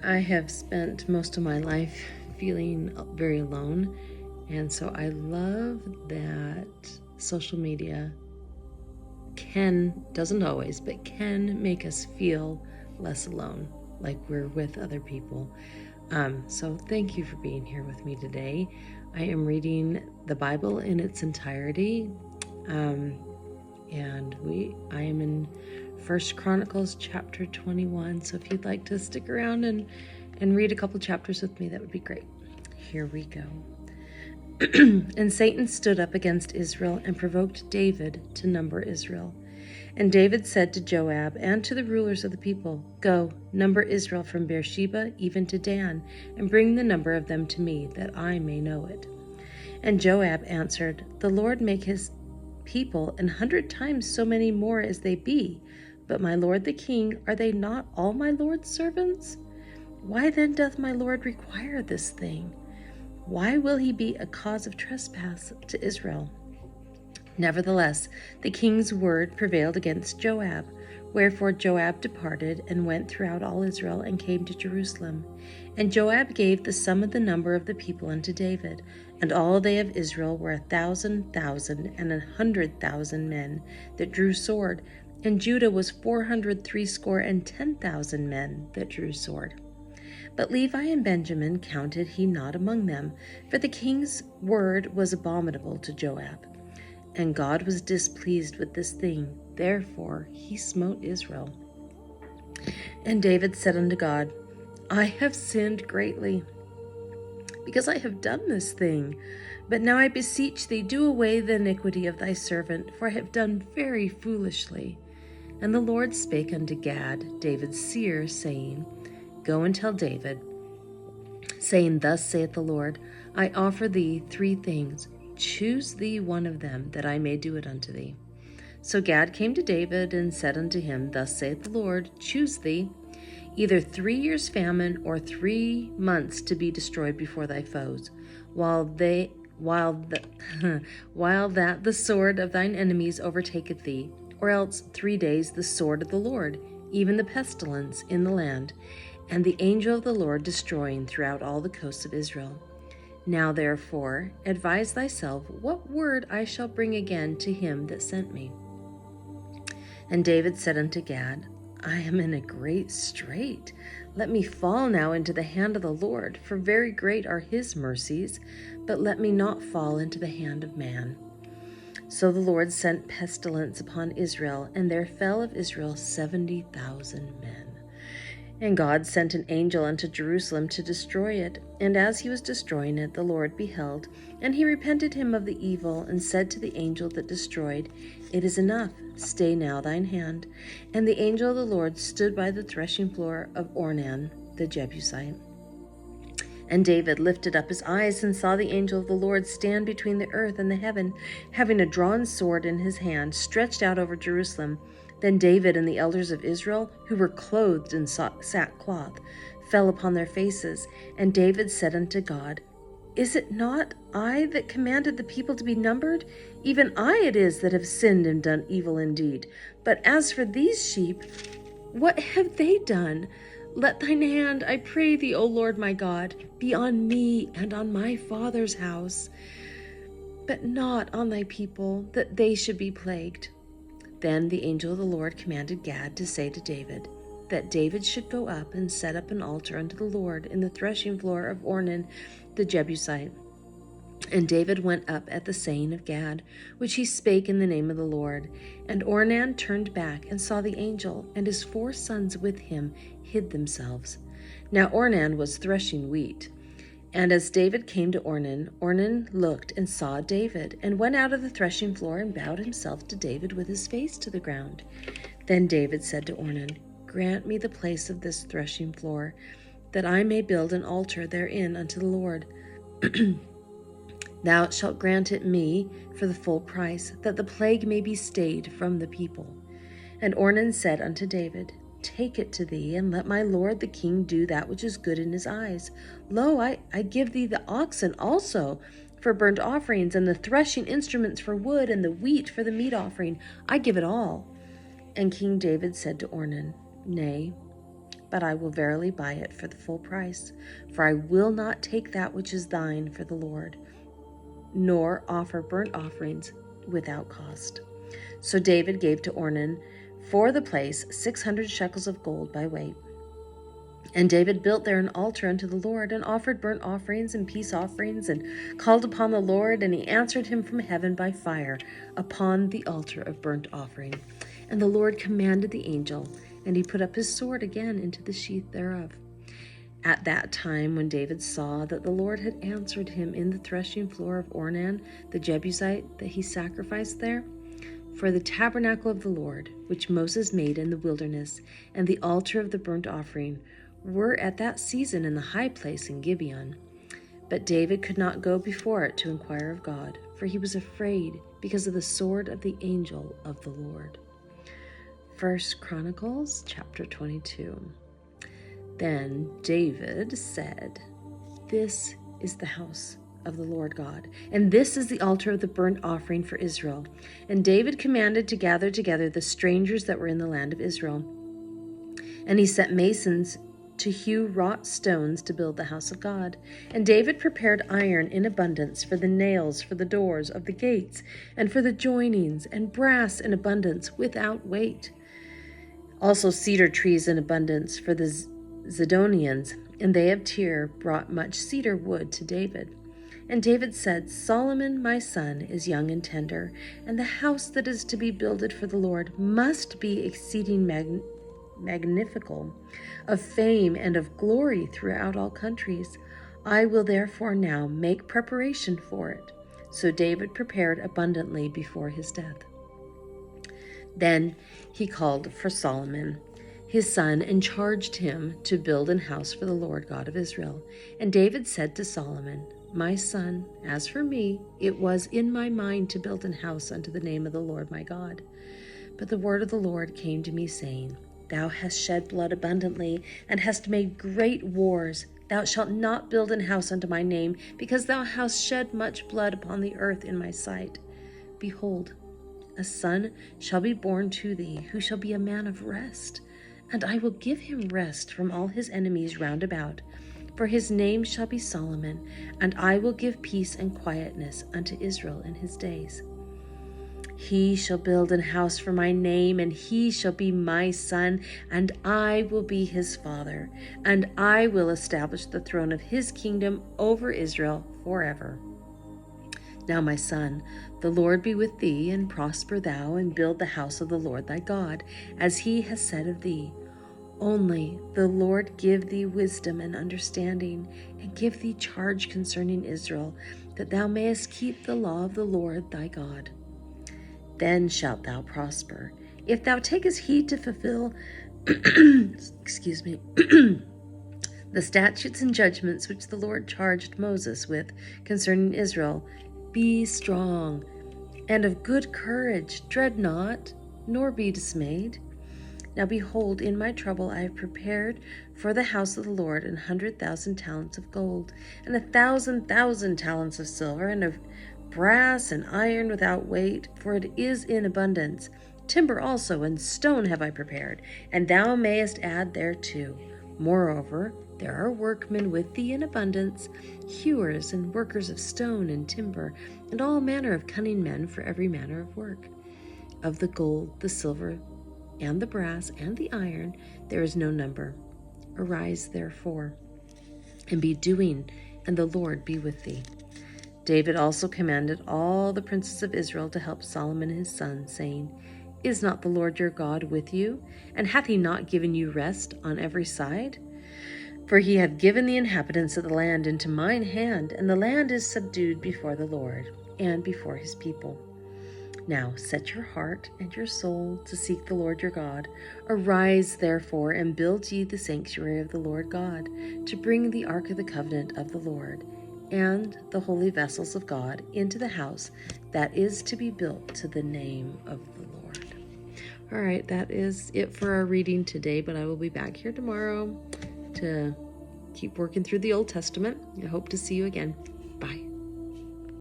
I have spent most of my life feeling very alone, and so I love that social media doesn't always, but can make us feel less alone, like we're with other people. So thank you for being here with me today. I am reading the Bible in its entirety, and I am in Chronicles chapter 21. So if you'd like to stick around and read a couple chapters with me, that would be great. Here we go. And Satan stood up against Israel and provoked David to number Israel. And David said to Joab and to the rulers of the people, "Go, number Israel from Beersheba even to Dan, and bring the number of them to me, that I may know it." And Joab answered, "The Lord make his people 100 times so many more as they be. But my lord the king, are they not all my lord's servants? Why then doth my lord require this thing? Why will he be a cause of trespass to Israel?" Nevertheless, the king's word prevailed against Joab. Wherefore Joab departed and went throughout all Israel and came to Jerusalem. And Joab gave the sum of the number of the people unto David. And all they of Israel were 1,000,000 and 100,000 men that drew sword. And Judah was 460,010 men that drew sword. But Levi and Benjamin counted he not among them, for the king's word was abominable to Joab. And God was displeased with this thing, therefore he smote Israel. And David said unto God, "I have sinned greatly, because I have done this thing. But now I beseech thee, do away the iniquity of thy servant, for I have done very foolishly." And the Lord spake unto Gad, David's seer, saying, "Go and tell David, saying, Thus saith the Lord, I offer thee 3 things. Choose thee one of them, that I may do it unto thee." So Gad came to David and said unto him, "Thus saith the Lord, choose thee either 3 years' famine or 3 months to be destroyed before thy foes, while that the sword of thine enemies overtaketh thee, or else 3 days the sword of the Lord, even the pestilence in the land, and the angel of the Lord destroying throughout all the coasts of Israel. Now therefore advise thyself what word I shall bring again to him that sent me." And David said unto Gad, "I am in a great strait. Let me fall now into the hand of the Lord, for very great are his mercies, but let me not fall into the hand of man." So the Lord sent pestilence upon Israel, and there fell of Israel 70,000 men. And God sent an angel unto Jerusalem to destroy it. And as he was destroying it, the Lord beheld, and he repented him of the evil, and said to the angel that destroyed, "It is enough, stay now thine hand." And the angel of the Lord stood by the threshing floor of Ornan the Jebusite. And David lifted up his eyes and saw the angel of the Lord stand between the earth and the heaven, having a drawn sword in his hand, stretched out over Jerusalem. Then David and the elders of Israel, who were clothed in sackcloth, fell upon their faces. And David said unto God, "Is it not I that commanded the people to be numbered? Even I it is that have sinned and done evil indeed. But as for these sheep, what have they done? Let thine hand, I pray thee, O Lord my God, be on me and on my father's house, but not on thy people, that they should be plagued." Then the angel of the Lord commanded Gad to say to David, that David should go up and set up an altar unto the Lord in the threshing floor of Ornan the Jebusite. And David went up at the saying of Gad, which he spake in the name of the Lord. And Ornan turned back and saw the angel, and his 4 sons with him hid themselves. Now Ornan was threshing wheat. And as David came to Ornan, Ornan looked and saw David, and went out of the threshing floor and bowed himself to David with his face to the ground. Then David said to Ornan, "Grant me the place of this threshing floor, that I may build an altar therein unto the Lord. Thou shalt grant it me for the full price, that the plague may be stayed from the people." And Ornan said unto David, "Take it to thee, and let my lord the king do that which is good in his eyes. Lo, I give thee the oxen also for burnt offerings, and the threshing instruments for wood, and the wheat for the meat offering. I give it all." And King David said to Ornan, "Nay, but I will verily buy it for the full price. For I will not take that which is thine for the Lord, nor offer burnt offerings without cost. So David gave to Ornan for the place 600 shekels of gold by weight. And David built there an altar unto the Lord, and offered burnt offerings and peace offerings, and called upon the Lord, and he answered him from heaven by fire upon the altar of burnt offering. And the Lord commanded the angel, and he put up his sword again into the sheath thereof. At that time, when David saw that the Lord had answered him in the threshing floor of Ornan the Jebusite, that he sacrificed there, for the tabernacle of the Lord, which Moses made in the wilderness, and the altar of the burnt offering, were at that season in the high place in Gibeon. But David could not go before it to inquire of God, for he was afraid because of the sword of the angel of the Lord. 1 Chronicles chapter 22. Then David said, This is the house of the Lord God, and this is the altar of the burnt offering for Israel. And David commanded to gather together the strangers that were in the land of Israel. And he set masons to hew wrought stones to build the house of God. And David prepared iron in abundance for the nails for the doors of the gates, and for the joinings, and brass in abundance without weight. Also cedar trees in abundance for the Zidonians, and they of Tyre brought much cedar wood to David. And David said, Solomon my son is young and tender, and the house that is to be builded for the Lord must be exceeding magnifical, of fame and of glory throughout all countries. I will therefore now make preparation for it. So David prepared abundantly before his death. Then he called for Solomon, his son, and charged him to build an house for the Lord God of Israel. And David said to Solomon, My son, as for me, it was in my mind to build an house unto the name of the Lord my God. But the word of the Lord came to me, saying, Thou hast shed blood abundantly, and hast made great wars. Thou shalt not build an house unto my name, because thou hast shed much blood upon the earth in my sight. Behold, a son shall be born to thee, who shall be a man of rest. And I will give him rest from all his enemies round about. For his name shall be Solomon, and I will give peace and quietness unto Israel in his days. He shall build an house for my name, and he shall be my son, and I will be his father, and I will establish the throne of his kingdom over Israel forever. Now, my son, the Lord be with thee, and prosper thou, and build the house of the Lord thy God, as he has said of thee. Only the Lord give thee wisdom and understanding, and give thee charge concerning Israel, that thou mayest keep the law of the Lord thy God. Then shalt thou prosper, if thou takest heed to fulfill the statutes and judgments which the Lord charged Moses with concerning Israel. Be strong and of good courage, dread not, nor be dismayed. Now behold, in my trouble I have prepared for the house of the Lord 100,000 talents of gold, and 1,000,000 talents of silver, and of brass and iron without weight, for it is in abundance. Timber also and stone have I prepared, and thou mayest add thereto. Moreover, there are workmen with thee in abundance, hewers and workers of stone and timber, and all manner of cunning men for every manner of work. Of the gold, the silver, and the brass, and the iron, there is no number. Arise, therefore, and be doing, and the Lord be with thee. David also commanded all the princes of Israel to help Solomon his son, saying, Is not the Lord your God with you? And hath he not given you rest on every side? For he hath given the inhabitants of the land into mine hand, and the land is subdued before the Lord, and before his people. Now set your heart and your soul to seek the Lord your God. Arise, therefore, and build ye the sanctuary of the Lord God, to bring the ark of the covenant of the Lord, and the holy vessels of God into the house that is to be built to the name of the Lord. All right, that is it for our reading today, but I will be back here tomorrow to keep working through the Old Testament. I hope to see you again.